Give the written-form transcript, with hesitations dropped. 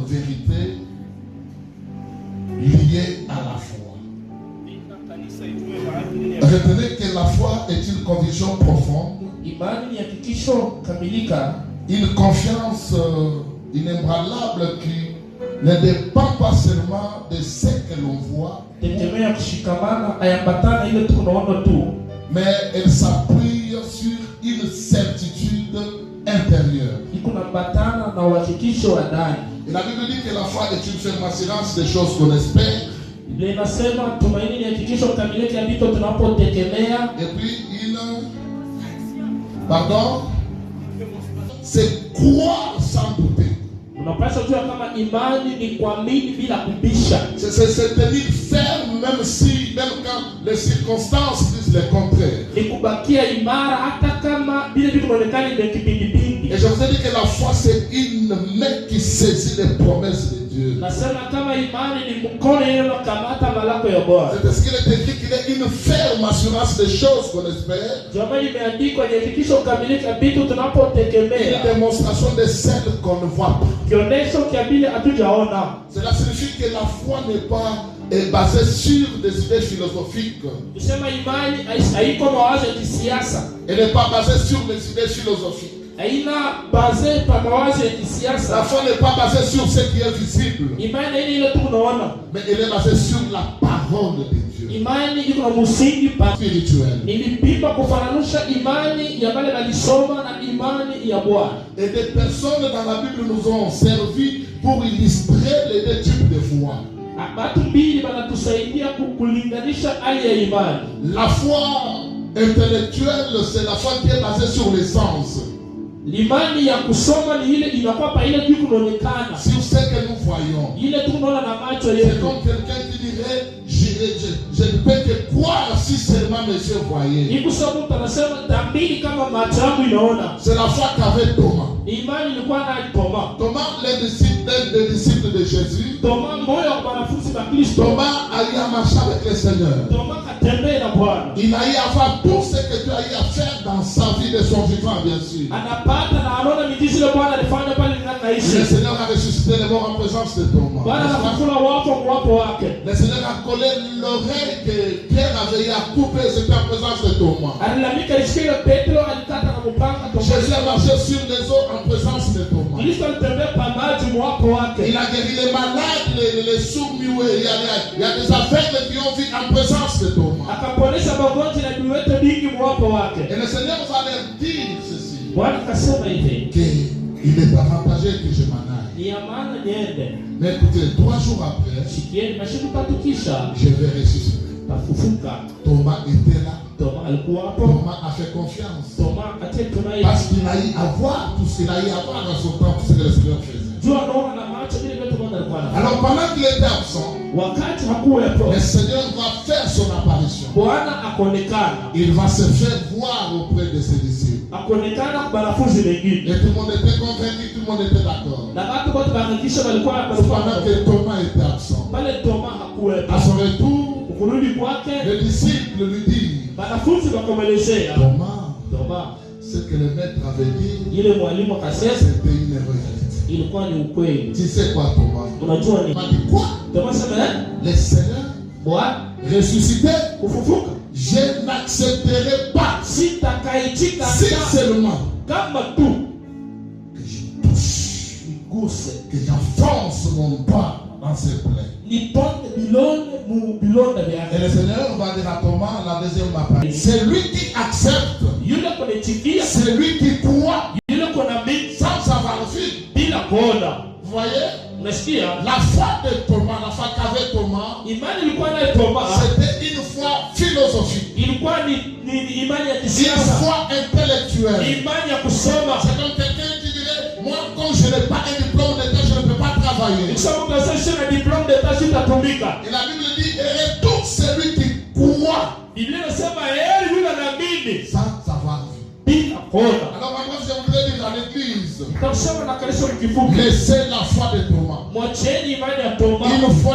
vérité liée à la foi. Retenez que la foi est une conviction profonde, une confiance inébranlable qui ne dépend pas seulement de ce que l'on voit, mais elle s'appuie sur une certitude intérieure. Et la Bible dit que la foi est une ferme assurance des choses qu'on espère. Et puis c'est croire sans douter. C'est tenir ferme même quand les circonstances disent le contraire. Et je vous ai dit que la foi c'est une main qui saisit les promesses de Dieu. C'est ce qu'il est écrit qu'il est une ferme assurance des choses qu'on espère. Une démonstration de celles qu'on ne voit pas. Cela signifie que la foi n'est pas basée sur des idées philosophiques. Elle n'est pas basée sur des idées philosophiques. La foi n'est pas basée sur ce qui est visible, mais elle est basée sur la parole de Dieu. Spirituelle. Et des personnes dans la Bible nous ont servi pour illustrer les deux types de foi. La foi intellectuelle, c'est la foi qui est basée sur les sens. L'imani ya kusoma ni ile inakuwa pa ile juu kunaonekana. Sur ce que nous voyons. Ile tunaona na macho yetu. C'est comme quelqu'un qui dirait je ne peux que croire si seulement mes yeux voyaient. Ikusoma tunasema tambili kama macho yangu inaona. C'est la foi qu'avait Thomas. Imani ilikuwa na Thomas. Thomas les disciples de Jésus. Thomas moyo wa wanafunzi wa Kristo. Thomas allait marcher avec le Seigneur. Thomas katembea na Bwana. Il a eu à faire tout ce que Dieu a eu à faire dans sa vie de son vivant bien sûr. Le Seigneur a ressuscité les morts en présence de Thomas. Le Seigneur a collé l'oreille que Pierre avait eu à couper, c'était en présence de Thomas. Jésus a marché sur les eaux en présence de Thomas. Il a guéri les malades, les sourds-muets. Il y a des aveugles qui ont vu en présence de Thomas. Et le Seigneur va leur dire ceci. Il est avantageux que je m'en aille. Mais écoutez, 3 jours après, je vais ressusciter. Thomas était là. Thomas a fait confiance. Parce qu'il a eu à voir tout ce qu'il a eu à voir dans son temps, tout ce que le Seigneur faisait. Alors pendant qu'il était absent, le Seigneur va faire son apparition. Il va se faire voir auprès de ses disciples. Et tout le monde était convaincu, tout le monde était d'accord. Pendant que Thomas était absent, à son retour, le disciple lui dit, Thomas, ce que le maître avait dit, c'était une vérité. Tu sais quoi, Thomas? Il m'a dit quoi? Le Seigneur ressuscité, je n'accepterai pas si seulement que je touche, que j'enfonce mon pas dans ses plaies. Et le Seigneur va dire à Thomas la deuxième apparition. C'est lui qui accepte, c'est lui qui croit sans avoir vu. Vous voyez? La foi de Thomas, la foi qu'avait Thomas, c'était une foi philosophique, une foi intellectuelle. C'est comme quelqu'un qui dirait, moi quand je n'ai pas un diplôme d'État, je ne peux pas travailler. Et la Bible dit, et tout celui qui croit sans savoir vu. Alors moi je voudrais dire à l'église, laissez la foi de Thomas. Une foi